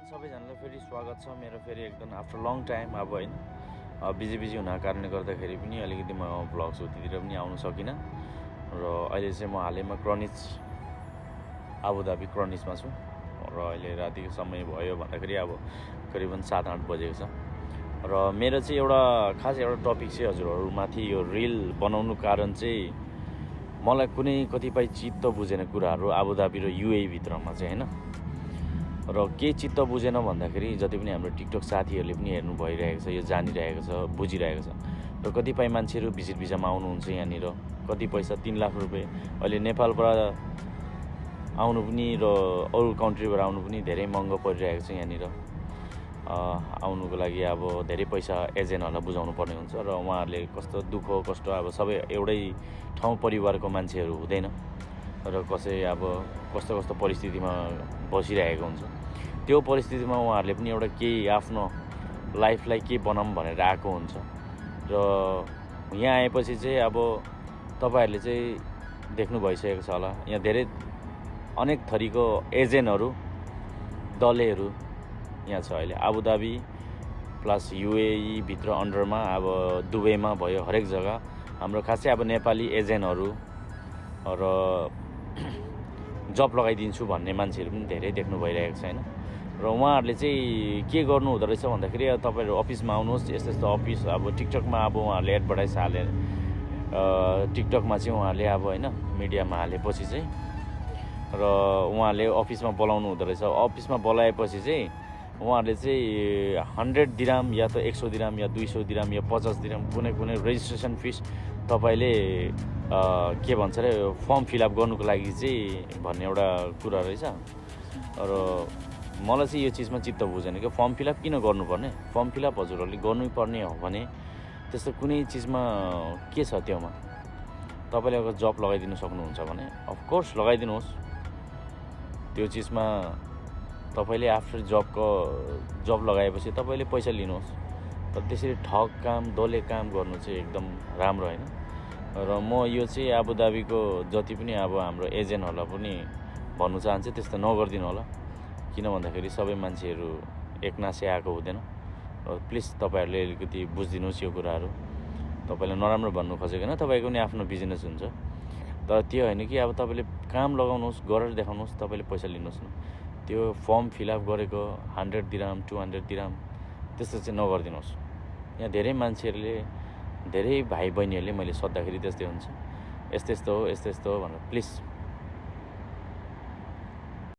सबैजनालाई फेरि स्वागत छ मेरो फेरि एकदम आफ्टर लङ टाइम अब होइन बिजी हुनको कारणले गर्दाखेरि पनि अलिकति म भ्लग्स उतितिर पनि आउन सकिनँ र अहिले चाहिँ म हालैमा आबुधाबी क्रनिसमा छु र अहिले रातिको समय भयो भन्दाखेरि अब करिबन 7-8 बजेको छ र मेरो चाहिँ खास एउटा टपिक चाहिँ हजुरहरूमाथि यो रिल बनाउनु कारण चाहिँ मलाई कुनै कतिपय चित्त बुझेन कुराहरू आबुधाबी र युए भित्रमा चाहिँ होइन र के चित्त बुझेन भन्दाखेरि जति पनि हाम्रो टिकटक साथीहरूले पनि हेर्नु भइरहेको छ यो जानिरहेको छ बुझिरहेको छ र कतिपय मान्छेहरू भिजिट भिजामा आउनुहुन्छ यहाँनिर कति पैसा 3 लाख रुपियाँ अहिले नेपालबाट आउनु पनि र अरू कन्ट्रीबाट आउनु पनि धेरै महँगो परिरहेको छ यहाँनिर आउनुको लागि अब धेरै पैसा एजेन्टहरूलाई बुझाउनु पर्ने हुन्छ र उहाँहरूले कस्तो दुःख कष्ट अब सबै एउटै ठाउँ परिवारको मान्छेहरू हुँदैन र कसै अब कस्तो परिस्थितिमा बसिरहेको हुन्छ त्यो परिस्थितिमा उहाँहरूले पनि एउटा केही आफ्नो लाइफलाई के बनाऊँ भनेर आएको हुन्छ र यहाँ आएपछि चाहिँ अब तपाईँहरूले चाहिँ देख्नु भइसकेको छ होला यहाँ धेरै अनेक थरीको एजेन्टहरू दलेहरू यहाँ छ अहिले आबुधाबी प्लस युएई भित्र अन्डरमा अब दुबईमा भयो हरेक जग्गा हाम्रो खासै अब नेपाली एजेन्टहरू र जब लगाइदिन्छु भन्ने मान्छेहरू पनि धेरै देख्नु भइरहेको छ हैन र उहाँहरूले चाहिँ के गर्नु हुँदो रहेछ भन्दाखेरि तपाईहरु अफिसमा आउनुहोस् यस्तो अफिस अब टिकटकमा अब उहाँहरूले एडभर्टाइज हाले टिकटकमा चाहिँ उहाँहरूले अब हैन मिडियामा हालेपछि चाहिँ र उहाँहरूले अफिसमा बोलाउनु हुँदो रहेछ अफिसमा बोलाएपछि चाहिँ उहाँहरूले चाहिँ 100 दिराम या त 100 दिराम या 200 दिराम या 50 दिराम कुनै रेजिस्ट्रेसन फिस तपाईले के भन्छ रे फर्म फिलअप गर्नुको लागि चाहिँ भन्ने एउटा कुरा रहेछ र मलाई चाहिँ यो चीजमा चित्त बुझेन कि फर्म फिलअप किन गर्नुपर्ने फर्म फिलअप हजुरहरूले गर्नुपर्ने हो भने त्यस्तो कुनै चीजमा के छ त्योमा तपाईले अगर जब लगाइदिन सक्नुहुन्छ भने अफ कोर्स लगाइदिनुहोस् त्यो चीजमा तपाईले आफ्टर जब लगाएपछि तपाईले पैसा लिनुहोस् तर त्यसरी ठग काम दले काम गर्नु चाहिँ एकदम राम्रो हैन र म यो चाहिँ आबुधाबीको जति पनि अब हाम्रो एजेन्टहरूलाई पनि भन्नु चाहन्छु त्यस्तो नगर्दिनु होला किन भन्दाखेरि सबै मान्छेहरू एकनासै आएको हुँदैन र प्लिज तपाईहरुले अलिकति बुझिदिनुस् यो कुराहरू तपाईले नराम्रो भन्नु खोजेको हैन तपाईको पनि आफ्नो बिजनेस हुन्छ तर त्यो हैन कि अब तपाईले काम लगाउनुहोस् गरेर देखाउनुहोस् तपाईले पैसा लिनुहोस् न त्यो फर्म फिलअप गरेको 100 दिराम 200 दिराम त्यस्तो चाहिँ नगर्दिनुहोस् यहाँ धेरै मान्छेहरूले धेरै भाइ बहिनीहरूले मैले सोद्धाखेरि त्यस्तै हुन्छ यस्तो हो भनेर प्लिज